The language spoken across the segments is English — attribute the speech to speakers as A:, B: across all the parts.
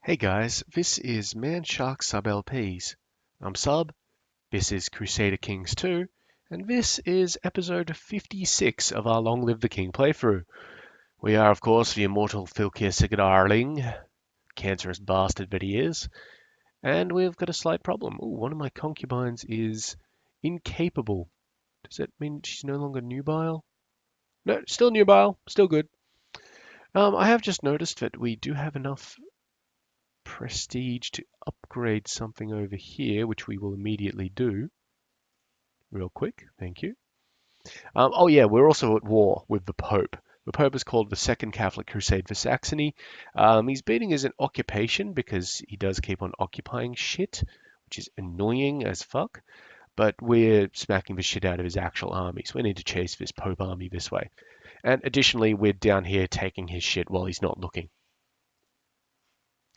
A: Hey guys, this is Man Shark Sub LPs. I'm Sub, this is Crusader Kings II, and this is episode 56 of our Long Live the King playthrough. We are, of course, the immortal Filkir Sigadarling, cancerous bastard that he is, and we've got a slight problem. Ooh, one of my concubines is incapable. Does that mean she's no longer nubile? No, still nubile, still good. I have just noticed that we do have enough prestige to upgrade something over here, which we will immediately do. Real quick, thank you. Oh yeah, we're also at war with the Pope. The Pope is called the Second Catholic Crusade for Saxony. He's beating as an occupation because he does keep on occupying shit, which is annoying as fuck. But we're smacking the shit out of his actual army, so we need to chase this Pope army this way. And additionally, we're down here taking his shit while he's not looking,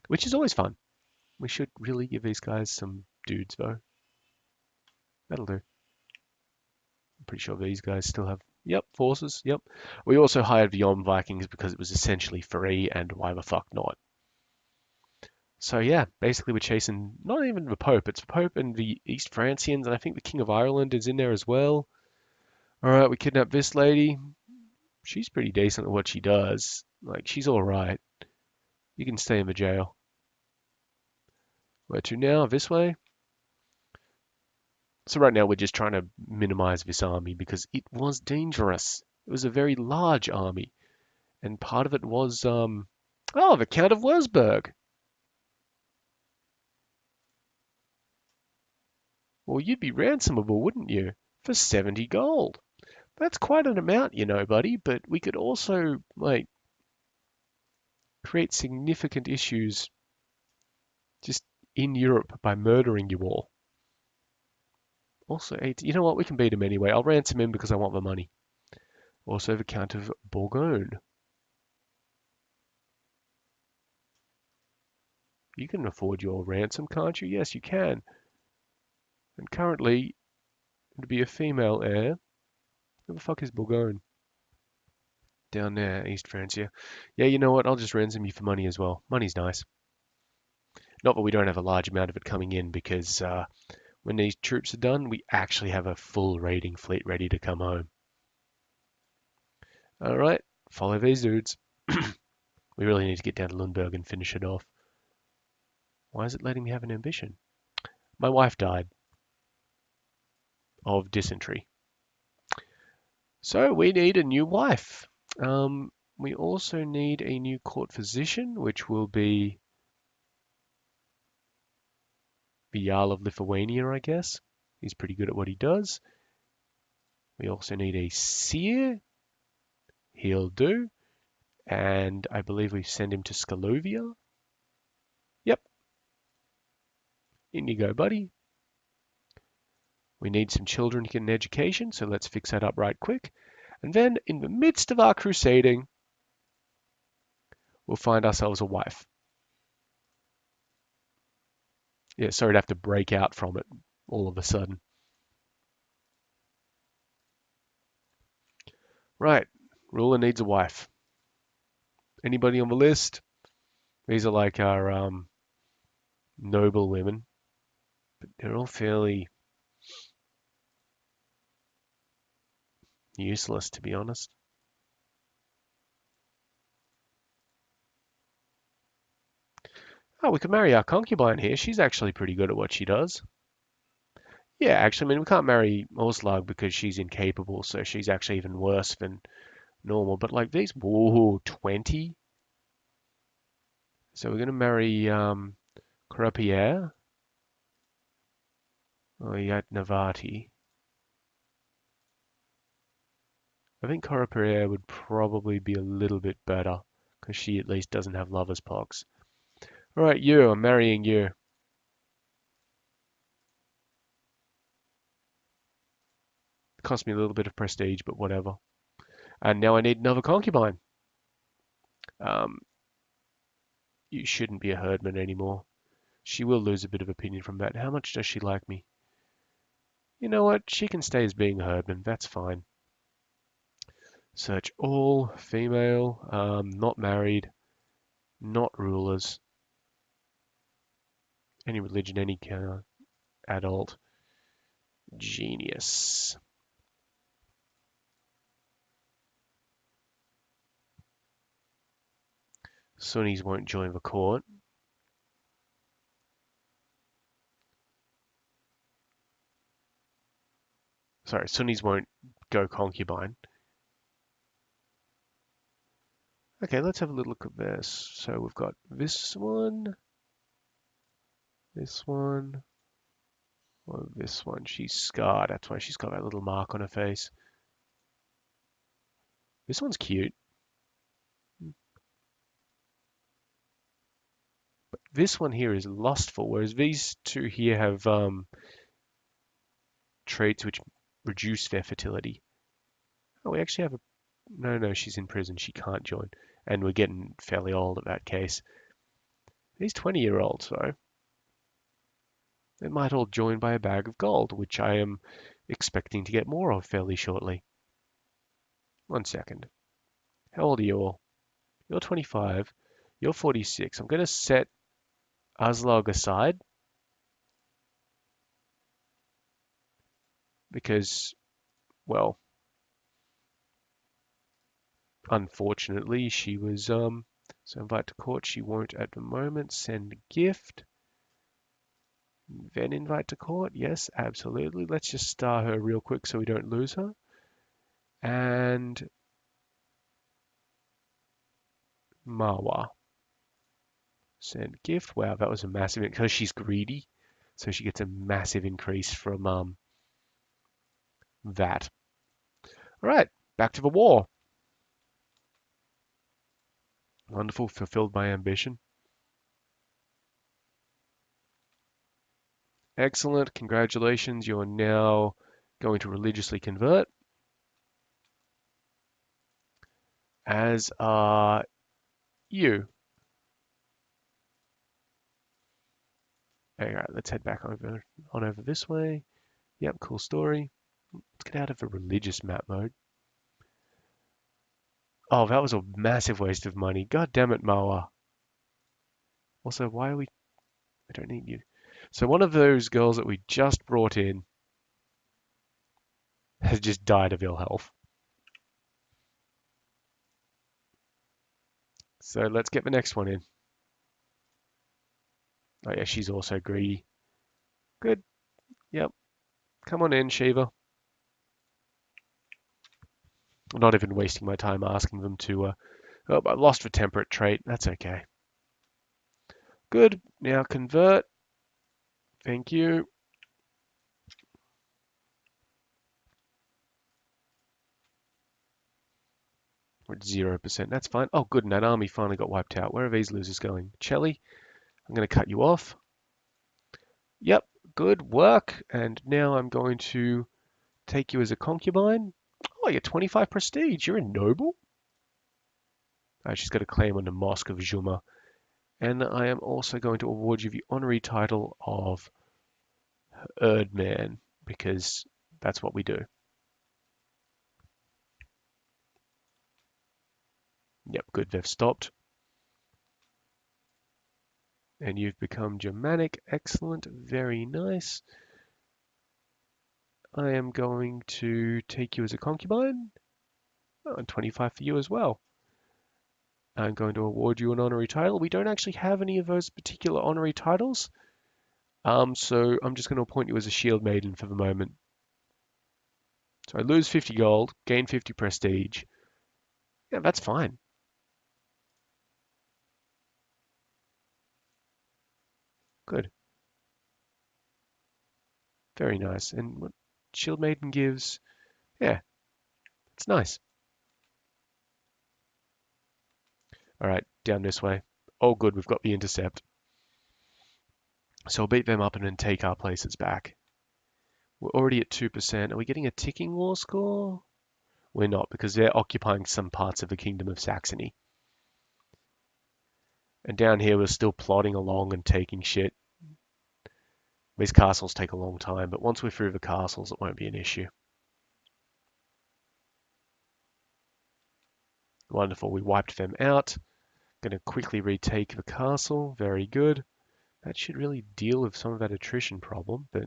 A: which is always fun. We should really give these guys some dudes, though. That'll do. I'm pretty sure these guys still have, yep, forces, yep. We also hired the Yom Vikings because it was essentially free, and why the fuck not? So yeah, basically we're chasing not even the Pope, it's the Pope and the East Francians, and I think the King of Ireland is in there as well. All right, we kidnapped this lady. She's pretty decent at what she does. Like, she's all right. You can stay in the jail. Where to now? This way? So right now we're just trying to minimize this army because it was dangerous. It was a very large army. And part of it was, oh, the Count of Wurzburg. Well, you'd be ransomable, wouldn't you? For 70 gold. That's quite an amount, you know, buddy, but we could also, like, create significant issues just in Europe by murdering you all. Also, you know what? We can beat him anyway. I'll ransom him because I want the money. Also, the Count of Bourgogne. You can afford your ransom, can't you? Yes, you can. And currently, to be a female heir, where the fuck is Bourgogne? Down there, East Francia. Yeah, you know what? I'll just ransom you for money as well. Money's nice. Not that we don't have a large amount of it coming in, because when these troops are done, we actually have a full raiding fleet ready to come home. All right, follow these dudes. We really need to get down to Lundberg and finish it off. Why is it letting me have an ambition? My wife died of dysentery. So we need a new wife. We also need a new court physician, which will be the Jarl of Lithuania, I guess. He's pretty good at what he does. We also need a seer. He'll do. And I believe we send him to Skalovia. Yep. In you go, buddy. We need some children to get an education, so let's fix that up right quick. And then, in the midst of our crusading, we'll find ourselves a wife. Yeah, sorry to have to break out from it all of a sudden. Right, ruler needs a wife. Anybody on the list? These are like our noble women, but they're all fairly useless, to be honest. Oh, we could marry our concubine here. She's actually pretty good at what she does. Yeah, actually, I mean, we can't marry Oslag because she's incapable, so she's actually even worse than normal. But like these, whoa, 20? So we're going to marry Crapier. Oh, yeah, Navati. I think Carapier would probably be a little bit better because she at least doesn't have lover's pox. All right, you, I'm marrying you. It cost me a little bit of prestige, but whatever. And now I need another concubine. Um, you shouldn't be a herdman anymore. She will lose a bit of opinion from that. How much does she like me? You know what? She can stay as being a herdman. That's fine. Search all, female, not married, not rulers. Any religion, any kind of adult. Genius. Sunnis won't join the court. Sorry, Sunnis won't go concubine. Okay, let's have a little look at this. So we've got this one, or this one. She's scarred. That's why she's got that little mark on her face. This one's cute. But this one here is lustful, whereas these two here have traits which reduce their fertility. Oh, we actually have a... No, no, she's in prison. She can't join. And we're getting fairly old at that case. These 20-year-olds, though, they might all join by a bag of gold, which I am expecting to get more of fairly shortly. 1 second. How old are you all? You're 25. You're 46. I'm going to set Aslog aside because, well, unfortunately, she was, so invite to court. She won't at the moment. Send gift. Then invite to court. Yes, absolutely. Let's just star her real quick so we don't lose her. And Marwa. Send gift. Wow, that was a massive, because she's greedy. So she gets a massive increase from that. All right, back to the war. Wonderful, fulfilled my ambition. Excellent, congratulations. You're now going to religiously convert, as are you. All right, let's head back over this way. Yep, cool story. Let's get out of the religious map mode. Oh, that was a massive waste of money. God damn it, Moa. Also, why are we... I don't need you. So one of those girls that we just brought in has just died of ill health. So let's get the next one in. Oh yeah, she's also greedy. Good. Yep. Come on in, Shiva. I'm not even wasting my time asking them to... Oh, I lost the temperate trait. That's okay. Good. Now convert. Thank you. We're at 0%. That's fine. Oh, good. And that army finally got wiped out. Where are these losers going? Chelly, I'm going to cut you off. Yep. Good work. And now I'm going to take you as a concubine. Oh, you're 25 prestige. You're a noble. She's got a claim on the Mosque of Juma. And I am also going to award you the honorary title of Erdman, because that's what we do. Yep, good, they've stopped. And you've become Germanic. Excellent, very nice. I am going to take you as a concubine. Oh, and 25 for you as well. I'm going to award you an honorary title. We don't actually have any of those particular honorary titles. So I'm just going to appoint you as a shield maiden for the moment. So I lose 50 gold, gain 50 prestige. Yeah, that's fine. Good. Very nice. And what shield maiden gives, yeah, it's nice. All right, down this way. Oh, good, we've got the intercept. So we'll beat them up and then take our places back. We're already at 2%. Are we getting a ticking war score? We're not, because they're occupying some parts of the Kingdom of Saxony. And down here, we're still plodding along and taking shit. These castles take a long time, but once we're through the castles, it won't be an issue. Wonderful, we wiped them out. Going to quickly retake the castle. Very good. That should really deal with some of that attrition problem, but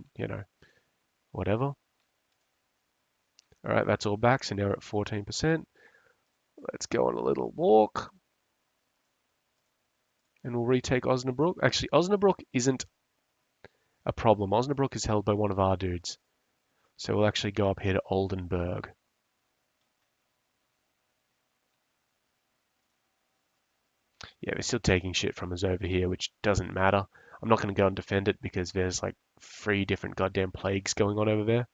A: whatever. All right, that's all back, so now we're at 14%. Let's go on a little walk, and we'll retake Osnabrück. Actually, Osnabrück isn't a problem. Osnabrück is held by one of our dudes. So we'll actually go up here to Oldenburg. Yeah, we're still taking shit from us over here, which doesn't matter. I'm not going to go and defend it because there's like 3 different goddamn plagues going on over there.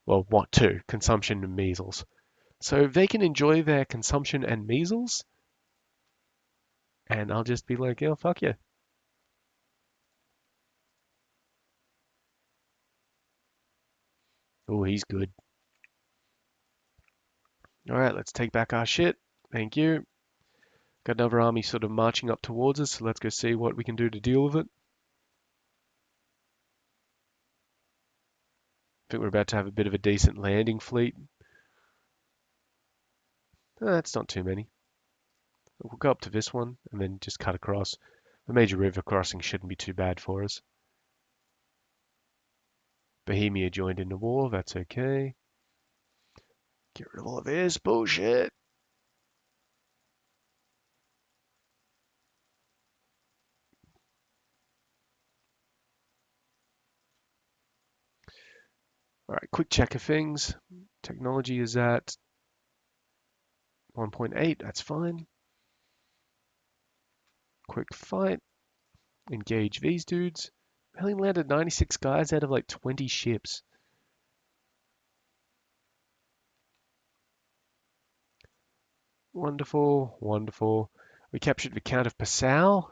A: Well, what, 2? Consumption and measles. So they can enjoy their consumption and measles, and I'll just be like, yeah, fuck yeah. Oh, he's good. All right, let's take back our shit. Thank you. Got another army sort of marching up towards us, so let's go see what we can do to deal with it. I think we're about to have a bit of a decent landing fleet. That's not too many. We'll go up to this one and then just cut across. The major river crossing shouldn't be too bad for us. Bohemia joined in the war, that's okay. Get rid of all of this bullshit. All right, quick check of things. Technology is at 1.8, that's fine. Quick fight. Engage these dudes. We only landed 96 guys out of like 20 ships. Wonderful, wonderful. We captured the Count of Passau.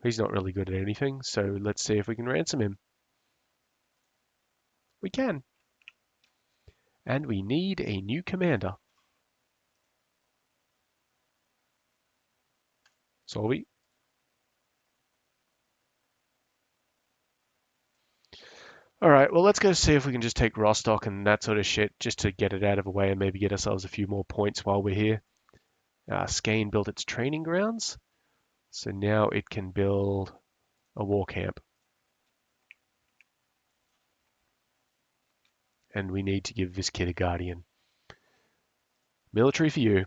A: He's not really good at anything, so let's see if we can ransom him. We can. And we need a new commander. Solvi. All right, well, let's go see if we can just take Rostock and that sort of shit just to get it out of the way and maybe get ourselves a few more points while we're here. Skane built its training grounds, so now it can build a war camp. And we need to give this kid a guardian. Military for you.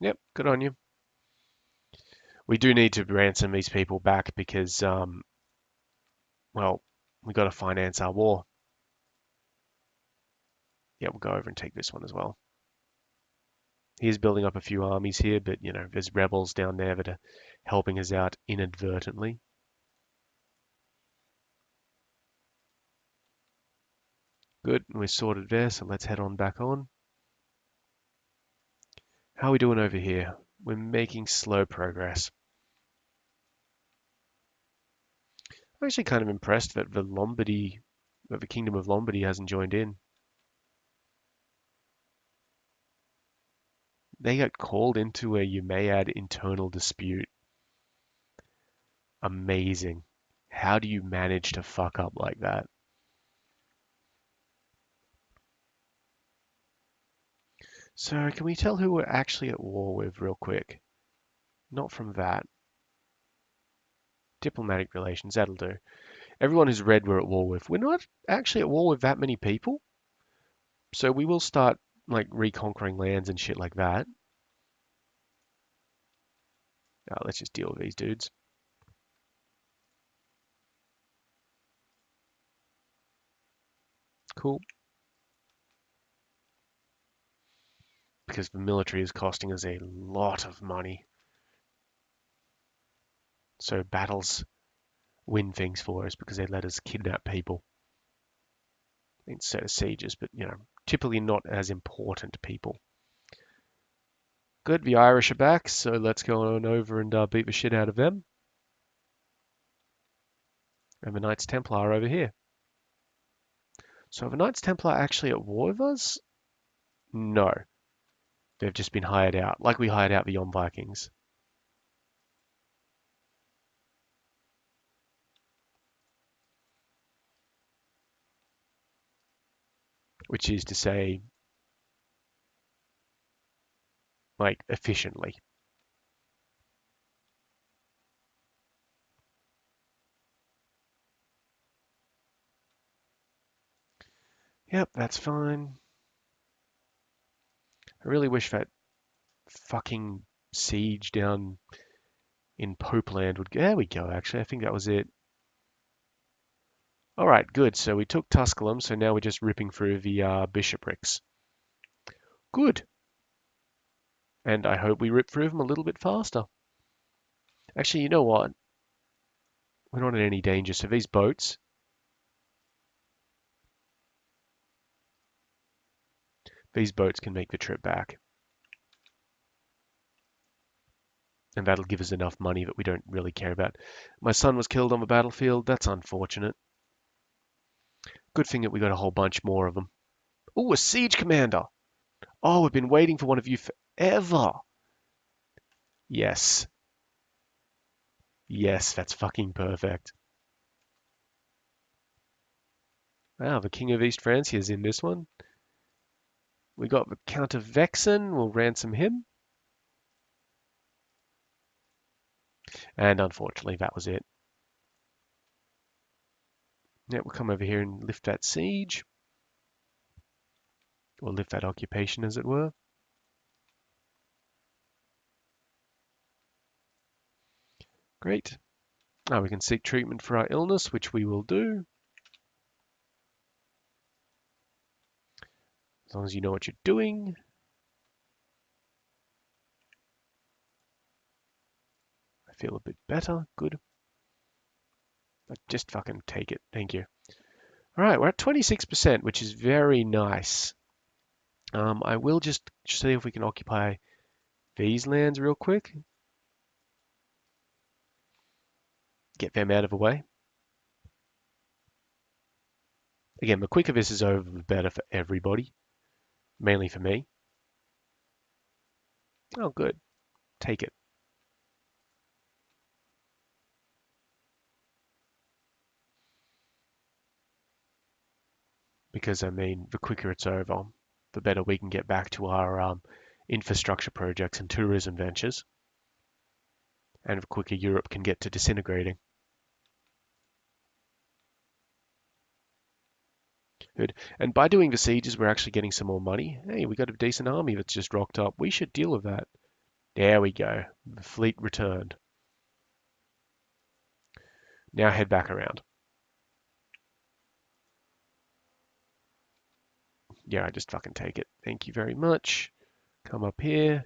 A: Yep, good on you. We do need to ransom these people back because, well, we got to finance our war. Yeah, we'll go over and take this one as well. He's building up a few armies here, but, there's rebels down there that are helping us out inadvertently. Good, we're sorted there, so let's head on back on. How are we doing over here? We're making slow progress. I'm actually kind of impressed that the Kingdom of Lombardy hasn't joined in. They got called into a Umayyad internal dispute. Amazing. How do you manage to fuck up like that? So can we tell who we're actually at war with real quick? Not from that. Diplomatic relations, that'll do. Everyone who's read we're at war with. We're not actually at war with that many people. So we will start like reconquering lands and shit like that. Let's just deal with these dudes. Cool. Because the military is costing us a lot of money. So battles win things for us because they let us kidnap people instead of sieges, but typically not as important people. Good, the Irish are back, so let's go on over and beat the shit out of them. And the Knights Templar are over here. So are the Knights Templar actually at war with us? No. They've just been hired out, like we hired out the Yom Vikings. which is to say, like, efficiently. Yep, that's fine. I really wish that fucking siege down in Popeland would. There we go, actually. I think that was it. All right, good. So we took Tusculum, so now we're just ripping through the bishoprics. Good. And I hope we rip through them a little bit faster. Actually, you know what? We're not in any danger. So these boats can make the trip back. And that'll give us enough money that we don't really care about. My son was killed on the battlefield. That's unfortunate. Good thing that we got a whole bunch more of them. Oh, a siege commander. Oh, we've been waiting for one of you forever. Yes. Yes, that's fucking perfect. Wow, the King of East Francia is in this one. We got the Count of Vexin. We'll ransom him. And unfortunately, that was it. Yeah, we'll come over here and lift that siege. Or lift that occupation, as it were. Great. Now we can seek treatment for our illness, which we will do. As long as you know what you're doing. I feel a bit better. Good. But just fucking take it. Thank you. All right, we're at 26%, which is very nice. I will just see if we can occupy these lands real quick. Get them out of the way. Again, the quicker this is over, the better for everybody. Mainly for me. Oh, good. Take it. Because, I mean, the quicker it's over, the better we can get back to our infrastructure projects and tourism ventures. And the quicker Europe can get to disintegrating. Good. And by doing the sieges, we're actually getting some more money. Hey, we got a decent army that's just rocked up. We should deal with that. There we go. The fleet returned. Now head back around. Yeah, I just fucking take it. Thank you very much. Come up here.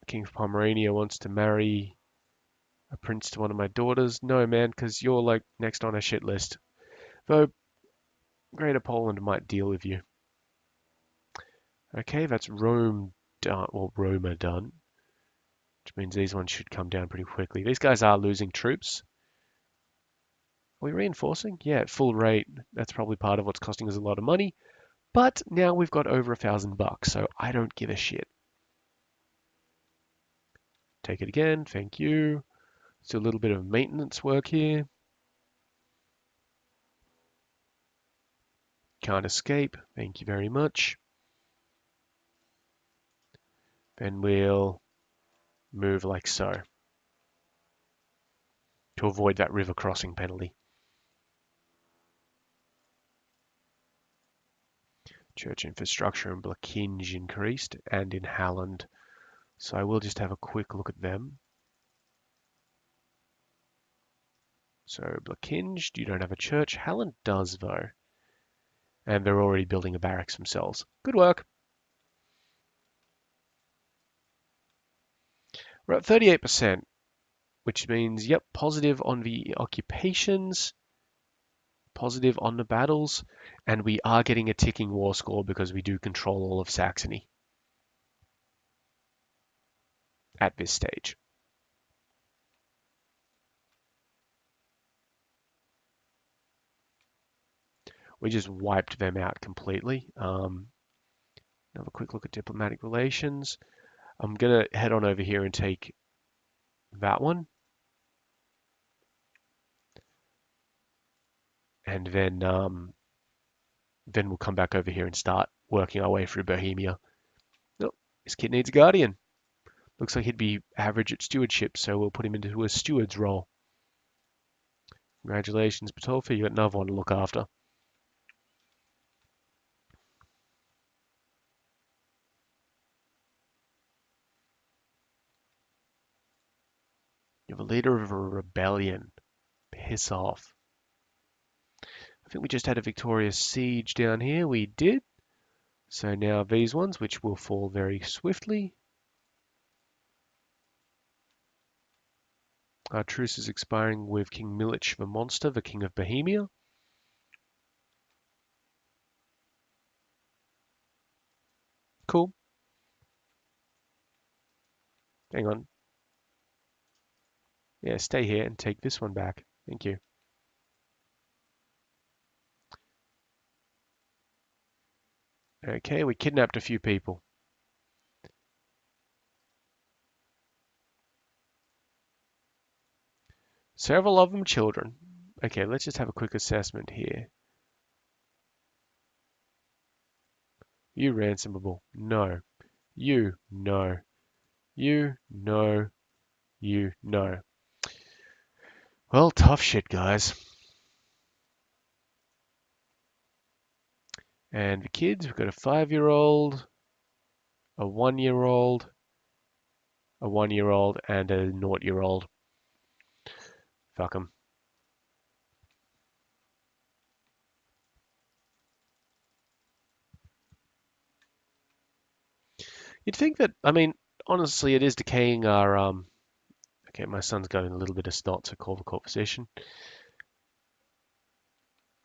A: King of Pomerania wants to marry a prince to one of my daughters. No, man, because you're like next on a shit list. Though Greater Poland might deal with you. Okay, that's Rome done. Well, Roma done. Which means these ones should come down pretty quickly. These guys are losing troops. Are we reinforcing? Yeah, at full rate. That's probably part of what's costing us a lot of money. But now we've got over $1,000, so I don't give a shit. Take it again. Thank you. So a little bit of maintenance work here. Can't escape. Thank you very much. Then we'll move like so to avoid that river crossing penalty. Church infrastructure in Blakinge increased and in Halland. So I will just have a quick look at them. So Blakinge, you don't have a church. Halland does though. And they're already building a barracks themselves. Good work. We're at 38%, which means, yep, positive on the occupations, positive on the battles, and we are getting a ticking war score because we do control all of Saxony at this stage. We just wiped them out completely. Have a quick look at diplomatic relations. I'm going to head on over here and take that one. And then Then we'll come back over here and start working our way through Bohemia. Oh, this kid needs a guardian. Looks like he'd be average at stewardship, so we'll put him into a steward's role. Congratulations, Patolfi, you got another one to look after. You're the leader of a rebellion. Piss off. I think we just had a victorious siege down here. We did. So now these ones, which will fall very swiftly. Our truce is expiring with King Milich the Monster, the King of Bohemia. Cool. Hang on. Yeah, stay here and take this one back. Thank you. Okay, we kidnapped a few people. Several of them children. Okay, let's just have a quick assessment here. You ransomable. No. You, no. You, no. You, no. Well, tough shit, guys. And the kids, we've got a 5-year-old, a 1-year-old, a 1-year-old, and a 0-year-old. Fuck them. You'd think that, I mean, honestly, it is decaying our, okay, my son's got a little bit of snot, so call the court position.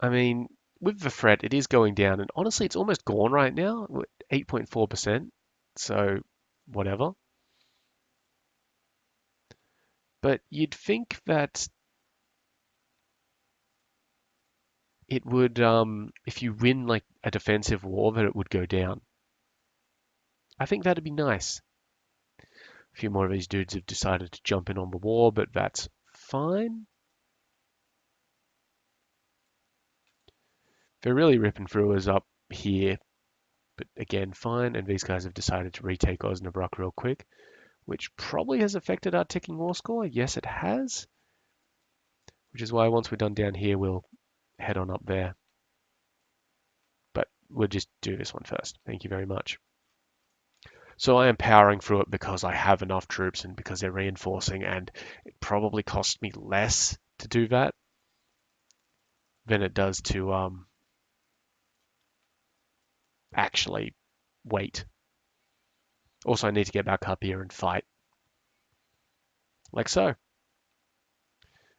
A: I mean, with the threat, it is going down, and honestly, it's almost gone right now. We're 8.4%, so whatever. But you'd think that it would, if you win like a defensive war, that it would go down. I think that'd be nice. A few more of these dudes have decided to jump in on the war, but that's fine. They're really ripping through us up here, but again, fine. And these guys have decided to retake Osnabrück real quick, which probably has affected our ticking war score. Yes, it has. Which is why once we're done down here, we'll head on up there. But we'll just do this one first. Thank you very much. So I am powering through it because I have enough troops and because they're reinforcing, and it probably cost me less to do that than it does to actually wait. Also, I need to get back up here and fight. Like so.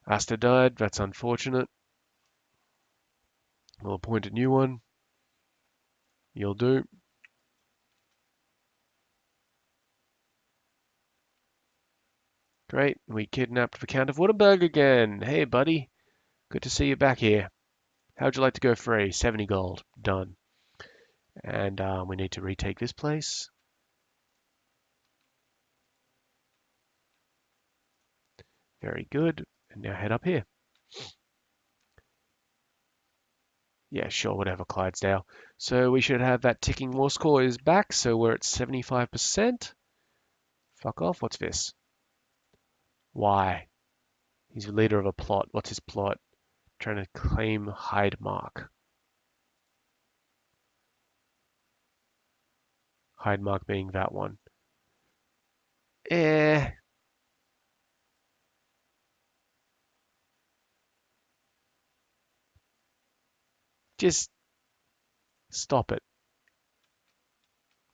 A: Asta died, that's unfortunate. We'll appoint a new one. You'll do. Great, we kidnapped the Count of Wurtemberg again. Hey, buddy. Good to see you back here. How'd you like to go free? 70 gold. Done. And we need to retake this place. Very good. And now head up here. Yeah, sure, whatever, Clydesdale. So we should have that ticking war score is back, so we're at 75%. Fuck off, what's this? Why? He's the leader of a plot. What's his plot? Trying to claim Heidemark. Heidemark being that one. Eh. Just stop it,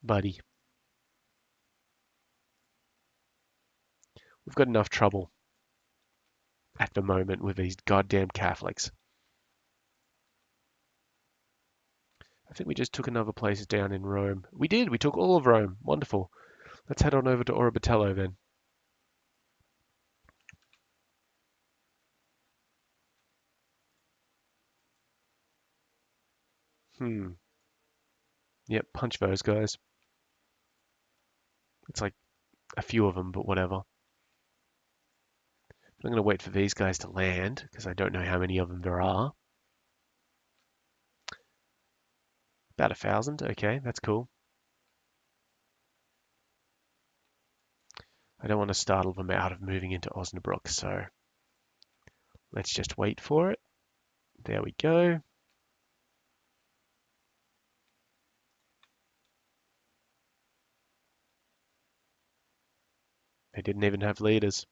A: buddy. We've got enough trouble at the moment with these goddamn Catholics. I think we just took another place down in Rome. We did. We took all of Rome. Wonderful. Let's head on over to Orobitello then. Yep, punch those guys. It's like a few of them, but whatever. I'm going to wait for these guys to land because I don't know how many of them there are. About 1,000. Okay, that's cool. I don't want to startle them out of moving into Osnabrück, so let's just wait for it. There we go. They didn't even have leaders.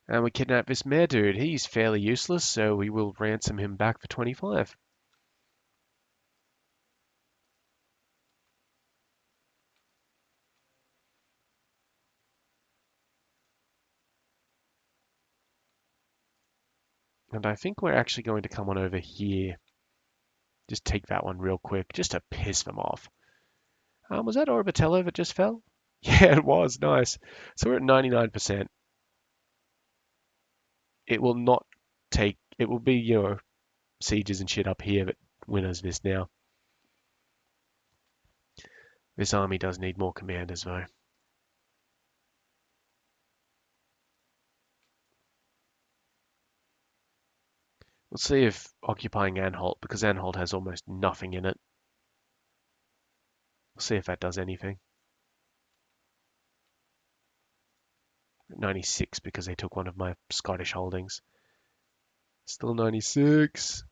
A: And we kidnap this mayor dude. He's fairly useless, so we will ransom him back for 25. And I think we're actually going to come on over here. Just take that one real quick, just to piss them off. Was that Orbitello that just fell? Yeah, it was. Nice. So we're at 99%. It will not take... It will be, sieges and shit up here that win us this now. This army does need more commanders, though. We'll see if occupying Anhalt, because Anhalt has almost nothing in it. We'll see if that does anything. 96 because they took one of my Scottish holdings. Still 96.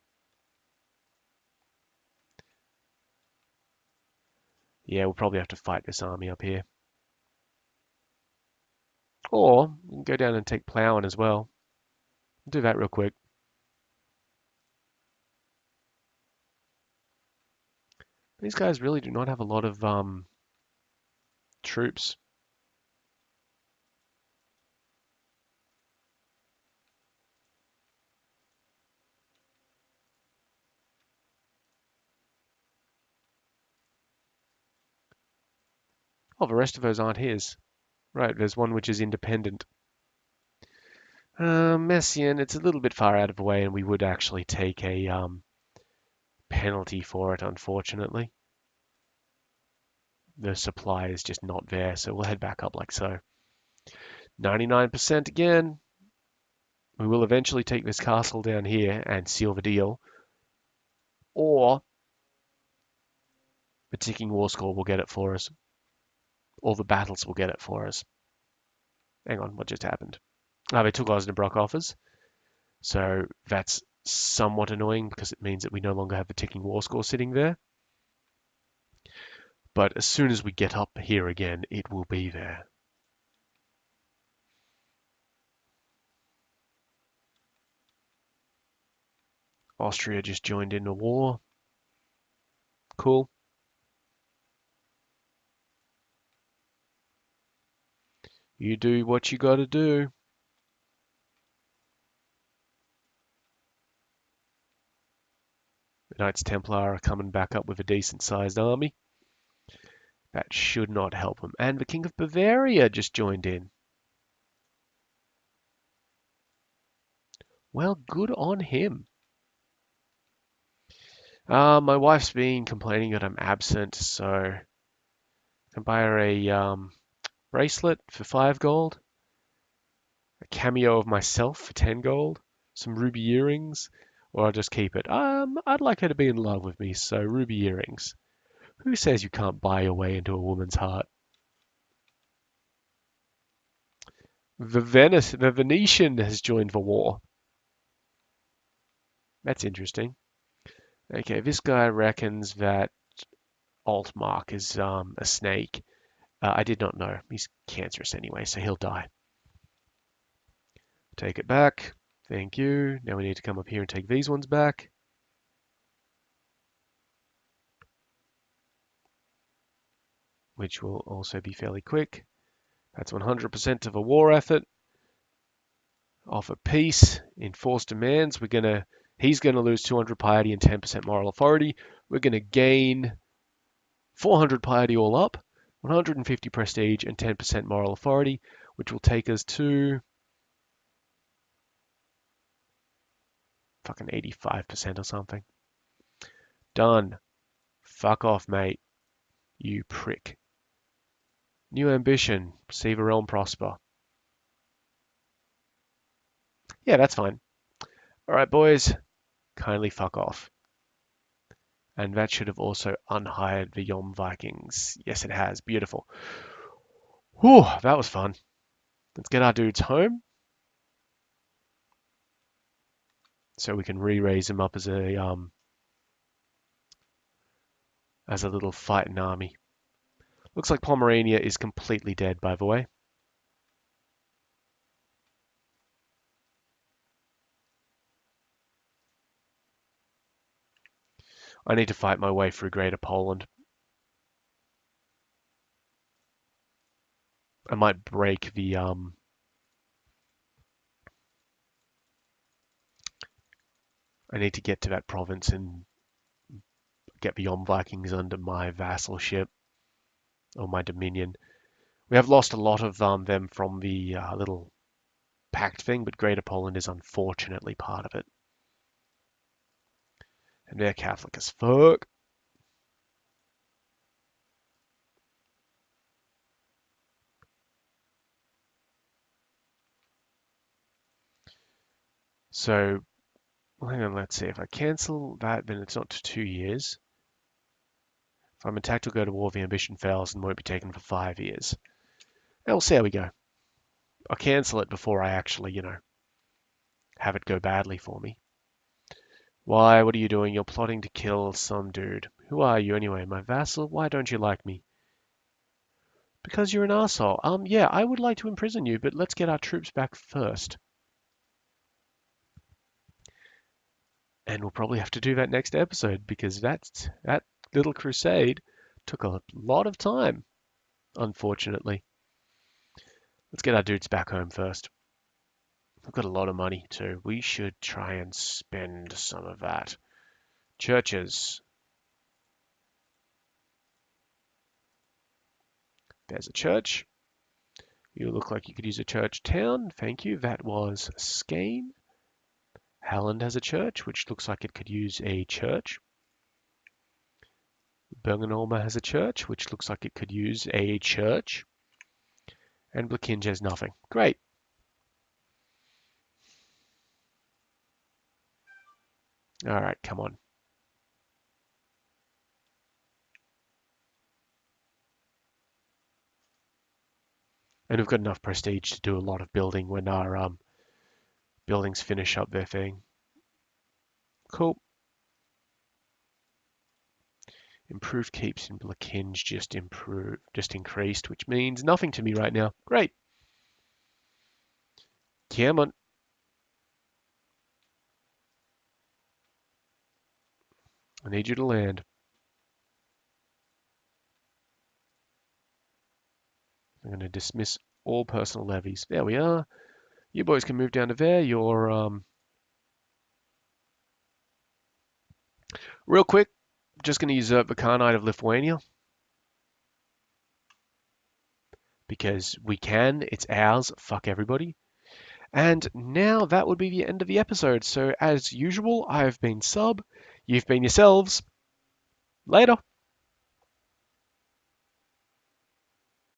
A: Yeah, we'll probably have to fight this army up here. Or we can go down and take Ploughin as well. We'll do that real quick. These guys really do not have a lot of troops. Oh, the rest of those aren't his. Right, there's one which is independent. Messian, it's a little bit far out of the way, and we would actually take a penalty for it, unfortunately. The supply is just not there, so we'll head back up like so. 99% again. We will eventually take this castle down here and seal the deal. Or the ticking war score will get it for us. Or the battles will get it for us. Hang on, what just happened? They took Osnabrück off us. So that's somewhat annoying because it means that we no longer have the ticking war score sitting there. But as soon as we get up here again, it will be there. Austria just joined in the war. Cool. You do what you gotta do. The Knights Templar are coming back up with a decent sized army. That should not help them. And the King of Bavaria just joined in. Well, good on him. My wife's been complaining that I'm absent, so I can buy her a bracelet for 5 gold, a cameo of myself for 10 gold, some ruby earrings, or I'll just keep it. I'd like her to be in love with me, so ruby earrings. Who says you can't buy your way into a woman's heart? The Venetian has joined the war. That's interesting. Okay, this guy reckons that Altmark is a snake. I did not know. He's cancerous anyway, so he'll die. Take it back. Thank you. Now we need to come up here and take these ones back. Which will also be fairly quick. That's 100% of a war effort. Offer peace. Enforce demands. He's gonna lose 200 piety and 10% moral authority. We're gonna gain 400 piety all up, 150 prestige and 10% moral authority, which will take us to fucking 85% or something. Done. Fuck off, mate. You prick. New ambition. See the realm prosper. Yeah, that's fine. Alright, boys, kindly fuck off. And that should have also unhired the Yom Vikings. Yes, it has. Beautiful. Whew, that was fun. Let's get our dudes home so we can re-raise them up as a little fighting army. Looks like Pomerania is completely dead, by the way. I need to fight my way through Greater Poland. I might break the I need to get to that province and get the Yom Vikings under my vassalship or my dominion. We have lost a lot of them from the little pact thing, but Greater Poland is unfortunately part of it. And they're Catholic as fuck. So, hang on, let's see. If I cancel that, then it's not 2 years. If I'm attacked or go to war, the ambition fails and won't be taken for 5 years. And we'll see how we go. I'll cancel it before I actually, have it go badly for me. Why? What are you doing? You're plotting to kill some dude. Who are you anyway? My vassal? Why don't you like me? Because you're an asshole. Yeah, I would like to imprison you, but let's get our troops back first. And we'll probably have to do that next episode because that little crusade took a lot of time, unfortunately. Let's get our dudes back home first. We've got a lot of money too. We should try and spend some of that. Churches. There's a church. You look like you could use a church town. Thank you. That was Skane. Halland has a church, which looks like it could use a church. Bergenolma has a church, which looks like it could use a church. And Blakinge has nothing. Great. All right, come on. And we've got enough prestige to do a lot of building when our buildings finish up their thing. Cool. Improved keeps in Blakinge just increased, which means nothing to me right now. Great. Come on. I need you to land. I'm going to dismiss all personal levies. There we are. You boys can move down to there. You're real quick. Just going to usurp the Khanate of Lithuania because we can. It's ours. Fuck everybody. And now that would be the end of the episode. So as usual, I've been Sub. You've been yourselves. Later.